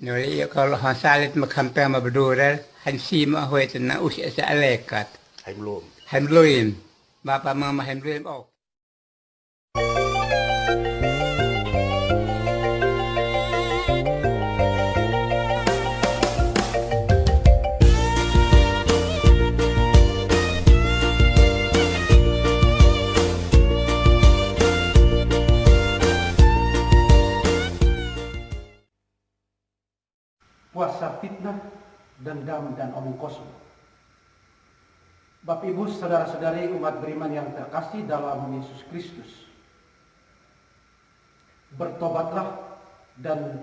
Nuri kalau han salit makampe ma bedurer han sima hoet na usia sa alekat. Hay belum. Hemluim. Bapak mama hemluim oh. Puasa fitnah, dendam, dan omong kosong. Bapak Ibu, saudara-saudari umat beriman yang terkasih dalam Yesus Kristus, bertobatlah dan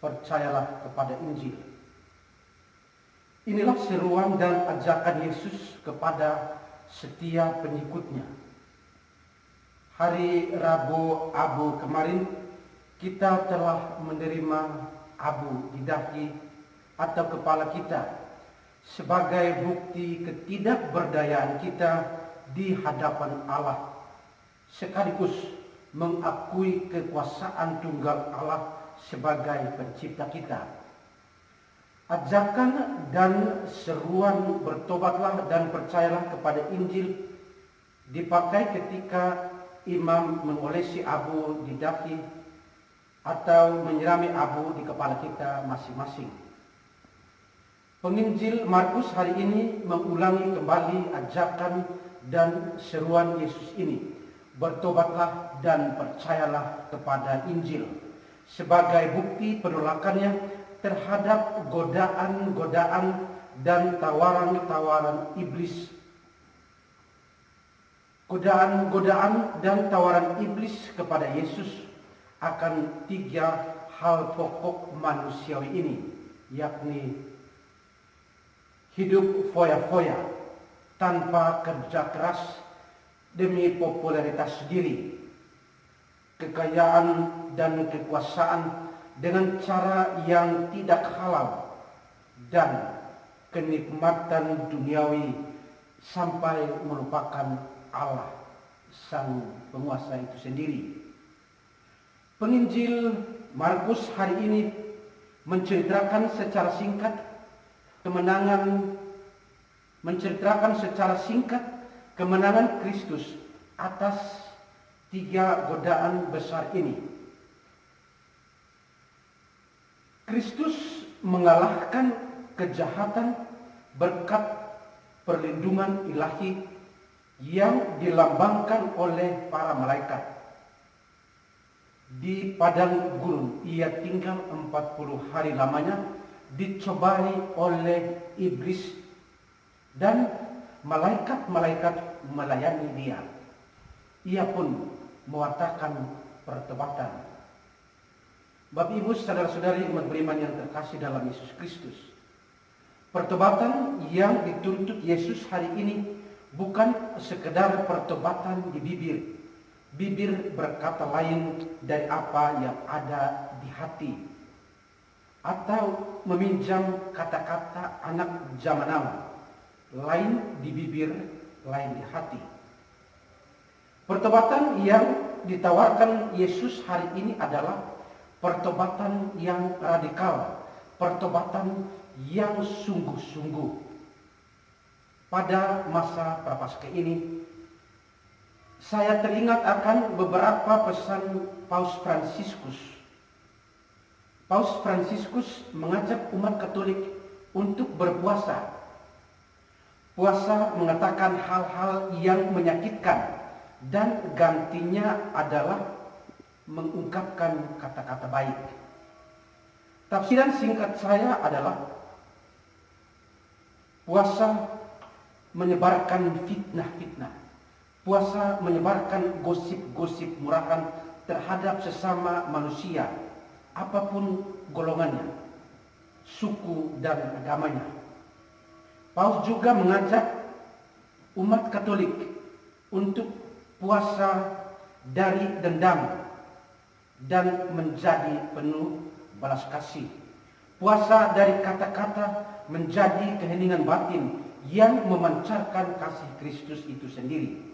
percayalah kepada Injil. Inilah seruan dan ajakan Yesus kepada setiap pengikutnya. Hari Rabu Abu kemarin kita telah menerima abu di dahi atau kepala kita sebagai bukti ketidakberdayaan kita di hadapan Allah, sekaligus mengakui kekuasaan tunggal Allah sebagai pencipta kita. Ajakan dan seruan bertobatlah dan percayalah kepada Injil dipakai ketika imam mengolesi abu di dahi atau menyirami abu di kepala kita masing-masing. Penginjil Markus hari ini mengulangi kembali ajakan dan seruan Yesus ini. Bertobatlah dan percayalah kepada Injil sebagai bukti penolakannya terhadap godaan-godaan dan tawaran-tawaran iblis. Godaan-godaan dan tawaran iblis kepada Yesus akan tiga hal pokok manusiawi ini, yakni hidup foya-foya tanpa kerja keras demi popularitas diri, kekayaan dan kekuasaan dengan cara yang tidak halal, dan kenikmatan duniawi sampai melupakan Allah, sang penguasa itu sendiri. Penginjil Markus hari ini menceritakan secara singkat kemenangan Kristus atas tiga godaan besar ini. Kristus mengalahkan kejahatan berkat perlindungan ilahi yang dilambangkan oleh para malaikat. Di padang gurun ia tinggal 40 hari lamanya, dicobai oleh iblis dan malaikat-malaikat melayani dia. Ia pun mewartakan pertobatan. Bapak Ibu, saudara-saudari umat beriman yang terkasih dalam Yesus Kristus, pertobatan yang dituntut Yesus hari ini bukan sekedar pertobatan di bibir. Bibir berkata lain dari apa yang ada di hati, atau meminjam kata-kata anak zaman now, lain di bibir, lain di hati. Pertobatan yang ditawarkan Yesus hari ini adalah pertobatan yang radikal, pertobatan yang sungguh-sungguh. Pada masa Prapaskah ini, saya teringat akan beberapa pesan Paus Fransiskus. Paus Fransiskus mengajak umat Katolik untuk berpuasa. Puasa mengatakan hal-hal yang menyakitkan dan gantinya adalah mengungkapkan kata-kata baik. Tafsiran singkat saya adalah puasa menyebarkan fitnah-fitnah. Puasa menyebarkan gosip-gosip murahan terhadap sesama manusia, apapun golongannya, suku dan agamanya. Paus juga mengajak umat Katolik untuk puasa dari dendam dan menjadi penuh balas kasih. Puasa dari kata-kata menjadi keheningan batin yang memancarkan kasih Kristus itu sendiri.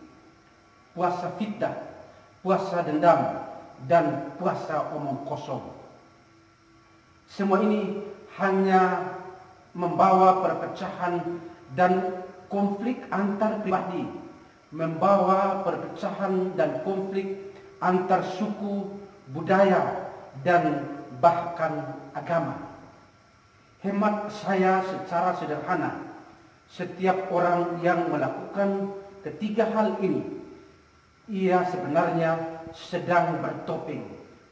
Puasa fitnah, puasa dendam, dan puasa omong kosong. Semua ini hanya membawa perpecahan dan konflik antar pribadi, membawa perpecahan dan konflik antar suku, budaya, dan bahkan agama. Hemat saya secara sederhana, setiap orang yang melakukan ketiga hal ini, ia sebenarnya sedang bertopeng,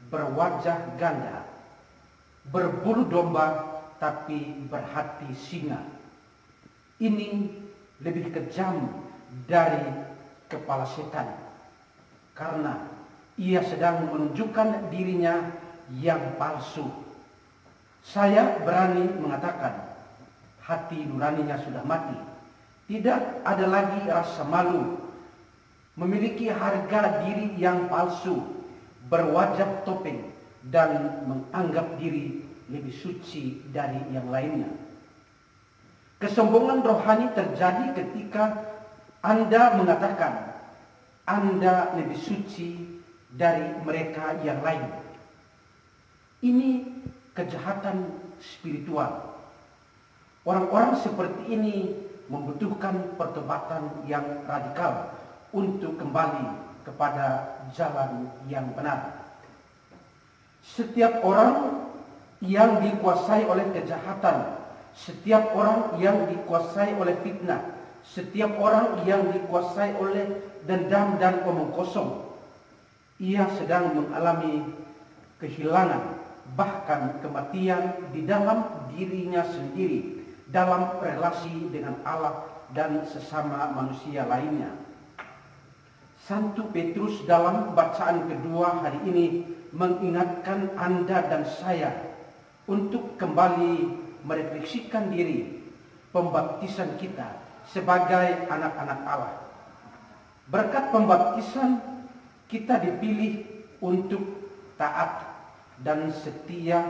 berwajah ganda, berbulu domba tapi berhati singa. Ini lebih kejam dari kepala setan, karena ia sedang menunjukkan dirinya yang palsu. Saya berani mengatakan, hati nuraninya sudah mati. Tidak ada lagi rasa malu, memiliki harga diri yang palsu, berwajah topeng, dan menganggap diri lebih suci dari yang lainnya. Kesombongan rohani terjadi ketika Anda mengatakan Anda lebih suci dari mereka yang lain. Ini kejahatan spiritual. Orang-orang seperti ini membutuhkan pertobatan yang radikal untuk kembali kepada jalan yang benar. Setiap orang yang dikuasai oleh kejahatan, setiap orang yang dikuasai oleh fitnah, setiap orang yang dikuasai oleh dendam dan omong kosong, ia sedang mengalami kehilangan, bahkan kematian di dalam dirinya sendiri, dalam relasi dengan Allah dan sesama manusia lainnya. Santo Petrus dalam bacaan kedua hari ini mengingatkan Anda dan saya untuk kembali merefleksikan diri, pembaptisan kita sebagai anak-anak Allah. Berkat pembaptisan kita dipilih untuk taat dan setia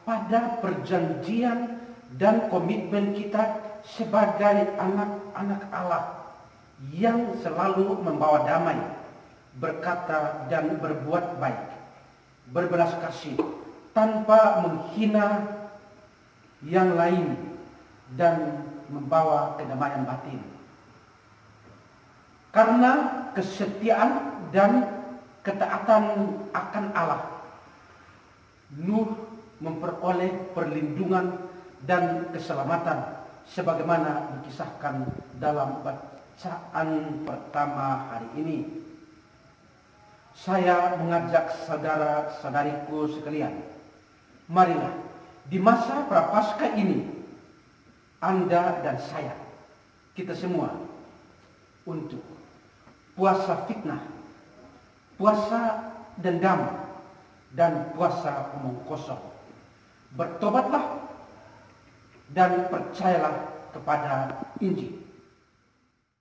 pada perjanjian dan komitmen kita sebagai anak-anak Allah yang selalu membawa damai, berkata dan berbuat baik, berbelas kasih, tanpa menghina yang lain, dan membawa kedamaian batin. Karena kesetiaan dan ketaatan akan Allah, Nuh memperoleh perlindungan dan keselamatan sebagaimana dikisahkan dalam bacaan pertama hari ini. Saya mengajak saudara-saudariku sekalian, marilah di masa Prapaskah ini, Anda dan saya, kita semua, untuk puasa fitnah, puasa dendam, dan puasa omong kosong. Bertobatlah dan percayalah kepada Injil.